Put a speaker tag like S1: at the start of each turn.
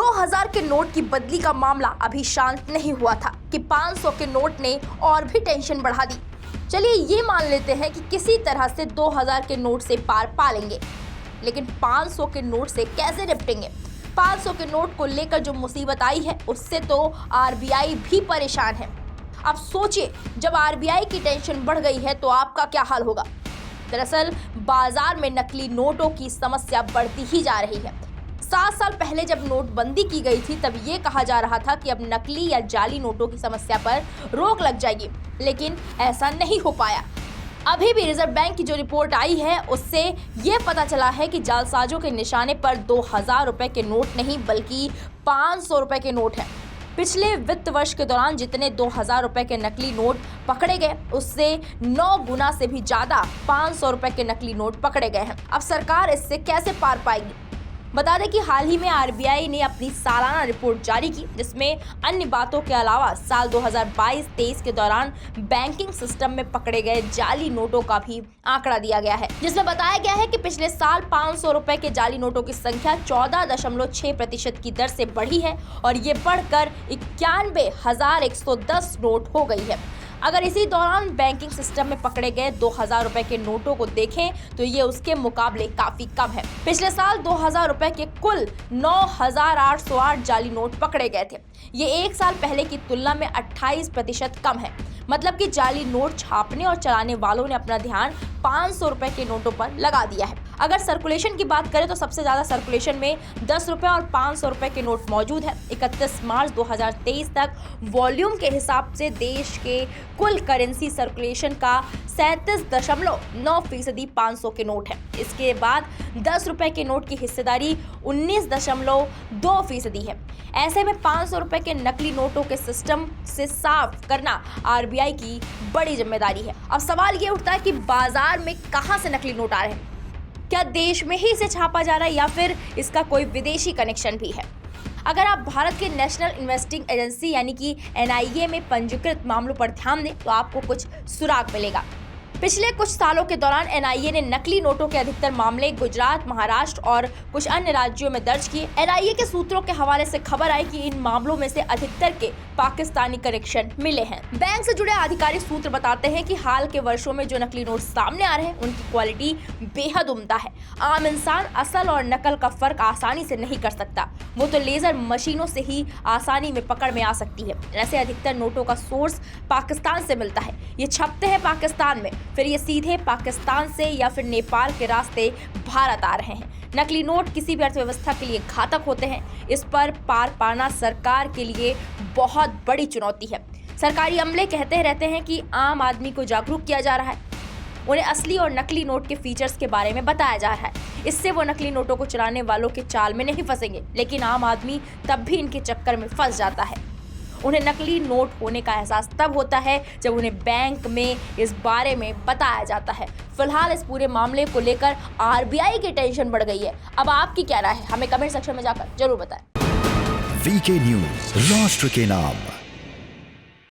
S1: 2000 के नोट की बदली का मामला अभी शांत नहीं हुआ था कि 500 के नोट ने और भी टेंशन बढ़ा दी। चलिए ये मान लेते हैं कि किसी तरह से 2000 के नोट से पार पा लेंगे, लेकिन 500 के नोट से कैसे निपटेंगे? 500 के नोट को लेकर जो मुसीबत आई है उससे तो आरबीआई भी परेशान है। अब सोचिए, जब आरबीआई की टेंशन बढ़ गई है तो आपका क्या हाल होगा। दरअसल बाजार में नकली नोटों की समस्या बढ़ती ही जा रही है। 7 साल पहले जब नोटबंदी की गई थी तब ये कहा जा रहा था कि अब नकली या जाली नोटों की समस्या पर रोक लग जाएगी, लेकिन ऐसा नहीं हो पाया। अभी भी रिजर्व बैंक की जो रिपोर्ट आई है उससे ये पता चला है कि जालसाजों के निशाने पर 2000 रुपए के नोट नहीं बल्कि 500 रुपए के नोट हैं। पिछले वित्त वर्ष के दौरान जितने 2000 रुपए के नकली नोट पकड़े गए उससे 9 गुना से भी ज्यादा 500 रुपए के नकली नोट पकड़े गए हैं। अब सरकार इससे कैसे पार पाएगी? बता दें कि हाल ही में आरबीआई ने अपनी सालाना रिपोर्ट जारी की, जिसमें अन्य बातों के अलावा साल 2022-23 के दौरान बैंकिंग सिस्टम में पकड़े गए जाली नोटों का भी आंकड़ा दिया गया है, जिसमें बताया गया है कि पिछले साल 500 रुपए के जाली नोटों की संख्या 14.6% की दर से बढ़ी है और ये बढ़कर 91,110 नोट हो गई है। अगर इसी दौरान बैंकिंग सिस्टम में पकड़े गए 2000 रुपए के नोटों को देखें तो ये उसके मुकाबले काफी कम है। पिछले साल 2000 रुपए के कुल 9,808 जाली नोट पकड़े गए थे। ये एक साल पहले की तुलना में 28% कम है। मतलब कि जाली नोट छापने और चलाने वालों ने अपना ध्यान 500 रुपए के नोटों पर लगा दिया है। अगर सर्कुलेशन की बात करें तो सबसे ज्यादा सर्कुलेशन में 10 रुपए और 500 रुपए के नोट मौजूद है। 31 मार्च 2023 तक वॉल्यूम के हिसाब से देश के कुल करेंसी सर्कुलेशन का 37.9% 500 के नोट है। इसके बाद 10 रुपए के नोट की हिस्सेदारी 19.2% है। ऐसे में 500 रुपए के नकली नोटों के सिस्टम से साफ करना आरबीआई की बड़ी जिम्मेदारी है। अब सवाल ये उठता है कि बाजार में कहां से नकली नोट आ रहे हैं? क्या देश में ही इसे छापा जा रहा है या फिर इसका कोई विदेशी कनेक्शन भी है? अगर आप भारत के नेशनल इन्वेस्टिंग एजेंसी यानी कि एनआईए में पंजीकृत मामलों पर ध्यान दें तो आपको कुछ सुराग मिलेगा। पिछले कुछ सालों के दौरान एनआईए ने नकली नोटों के अधिकतर मामले गुजरात, महाराष्ट्र और कुछ अन्य राज्यों में दर्ज किए। एनआईए के सूत्रों के हवाले से खबर आई कि इन मामलों में से अधिकतर के पाकिस्तानी कनेक्शन मिले हैं। बैंक से जुड़े आधिकारिक सूत्र बताते हैं कि हाल के वर्षों में जो नकली नोट सामने आ रहे हैं उनकी क्वालिटी बेहद उम्दा है। आम इंसान असल और नकल का फर्क आसानी से नहीं कर सकता, वो तो लेजर मशीनों से ही आसानी में पकड़ में आ सकती है। ऐसे अधिकतर नोटों का सोर्स पाकिस्तान से मिलता है। ये छपते हैं पाकिस्तान में, फिर ये सीधे पाकिस्तान से या फिर नेपाल के रास्ते भारत आ रहे हैं। नकली नोट किसी भी अर्थव्यवस्था के लिए घातक होते हैं। इस पर पार पाना सरकार के लिए बहुत बड़ी चुनौती है। सरकारी अमले कहते रहते हैं कि आम आदमी को जागरूक किया जा रहा है, उन्हें असली और नकली नोट के फीचर्स के बारे में बताया जा रहा है। इससे वो नकली नोटों को चलाने वालों के चाल में नहीं फंसेंगे, लेकिन आम आदमी तब भी इनके चक्कर में फंस जाता है। उन्हें नकली नोट होने का एहसास तब होता है जब उन्हें बैंक में इस बारे में बताया जाता है। फिलहाल इस पूरे मामले को लेकर आरबीआई की टेंशन बढ़ गई है। अब आपकी क्या राय है? हमें कमेंट सेक्शन में जाकर जरूर बताएं।
S2: वीके न्यूज, राष्ट्र के नाम।